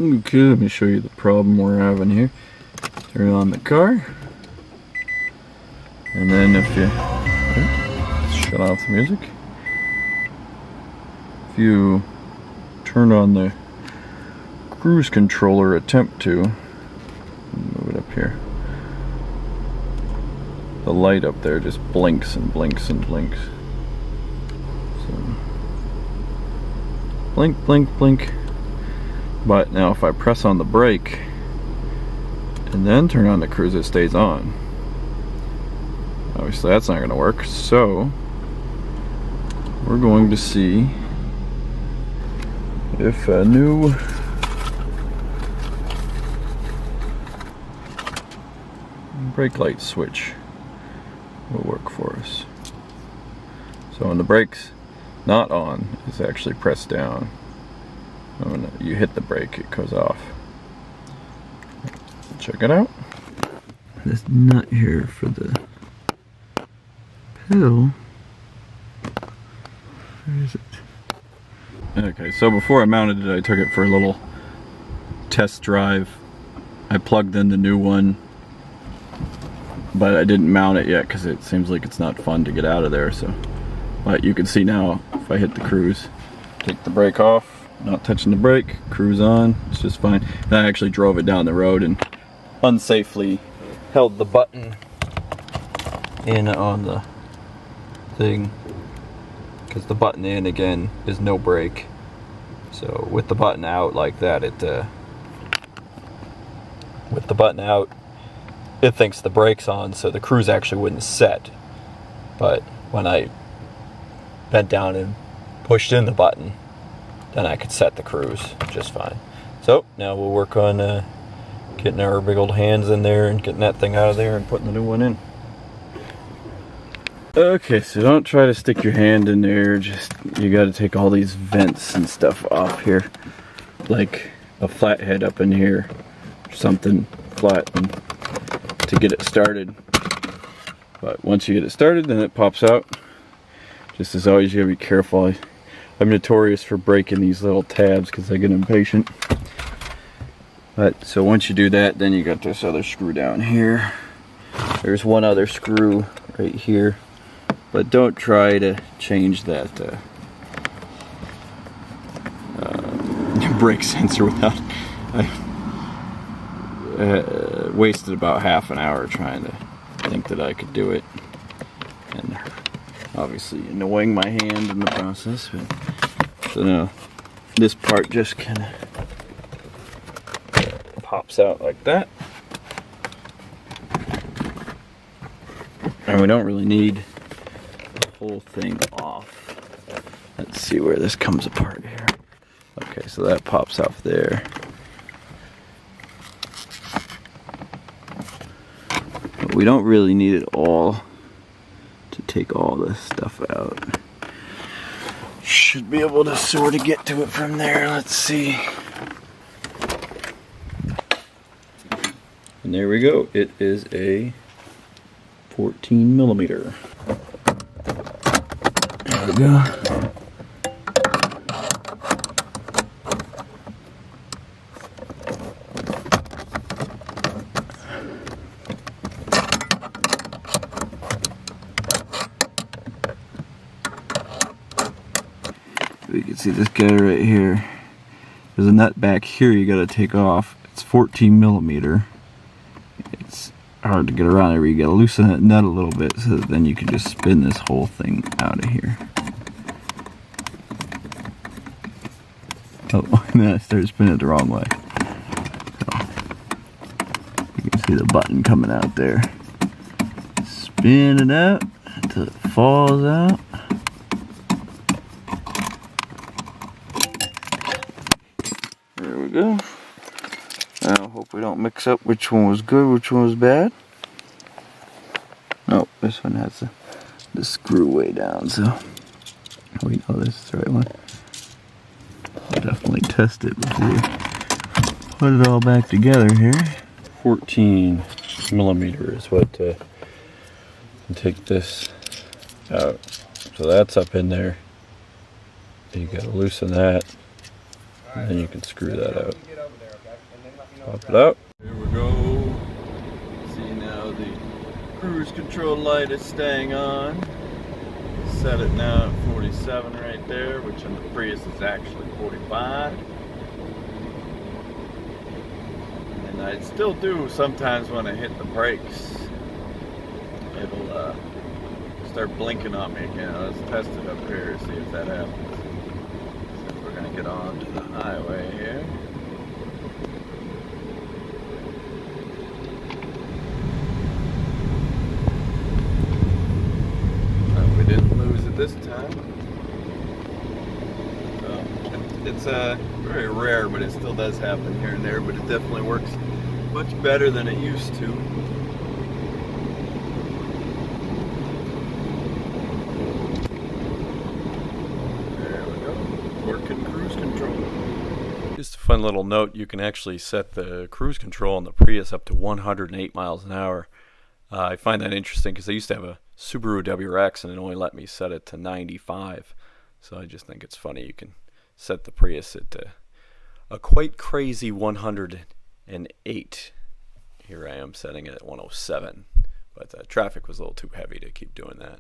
Okay, let me show you the problem we're having here. Turn on the car. And then if you... Okay, shut off the music. If you turn on the cruise controller, attempt to... Move it up here. The light up there just blinks and blinks and blinks. So, blink, blink, blink. But now if I press on the brake and then turn on the cruise, it stays on. Obviously that's not going to work, so we're going to see if a new brake light switch will work for us. So when the brake's not on, it's actually pressed down. When you hit the brake, it goes off. Check it out. This nut here for the pedal. Where is it? Okay, so before I mounted it, I took it for a little test drive. I plugged in the new one, but I didn't mount it yet because it seems like it's not fun to get out of there. So, but you can see now if I hit the cruise, take the brake off, not touching the brake, cruise on, it's just fine. And I actually drove it down the road and unsafely held the button in on the thing, because the button in again is no brake. So with the button out like that, with the button out, it thinks the brake's on, so the cruise actually wouldn't set. But when I bent down and pushed in the button, then I could set the cruise just fine. So now we'll work on getting our big old hands in there and getting that thing out of there and putting the new one in. Okay, so don't try to stick your hand in there, just, you gotta take all these vents and stuff off here. Like a flathead up in here, or something flat, and to get it started. But once you get it started, then it pops out. Just as always, you gotta be careful. I'm notorious for breaking these little tabs because I get impatient. But so once you do that, then you got this other screw down here. There's one other screw right here. But don't try to change that brake sensor without... I wasted about half an hour trying to think that I could do it. And obviously annoying my hand in the process. But, so now this part just kind of pops out like that. And we don't really need whole thing off. Let's see where this comes apart here. Okay, so that pops off there. But we don't really need it all to take all this stuff out. Should be able to sort of get to it from there. Let's see. And there we go. It is a 14 millimeter. There we go. You can see this guy right here. There's a nut back here you gotta take off. It's 14 millimeter. It's hard to get around there. You gotta loosen that nut a little bit so that then you can just spin this whole thing out of here. Oh, and then I started spinning it the wrong way. So, you can see the button coming out there. Spin it out until it falls out. There we go. Now, hope we don't mix up which one was good, which one was bad. No, this one has the screw way down, so we know this is the right one. I'll definitely test it before we put it all back together here. 14 millimeter is what take this out. So that's up in there. You gotta loosen that, and then you can screw that out. Pop it up. Here we go. See now the cruise control light is staying on. Set it now at 47 right there, which in the Prius is actually 45. And I still do sometimes when I hit the brakes. It'll start blinking on me again. Let's test it up here, see if that happens. So we're gonna get on to the highway here. We didn't lose it this time. So it's very rare, but it still does happen here and there, but it definitely works much better than it used to. There we go. Working cruise control. Just a fun little note, you can actually set the cruise control on the Prius up to 108 miles an hour. I find that interesting because I used to have a Subaru WRX and it only let me set it to 95. So I just think it's funny you can set the Prius at a quite crazy 108. Here I am setting it at 107. But traffic was a little too heavy to keep doing that.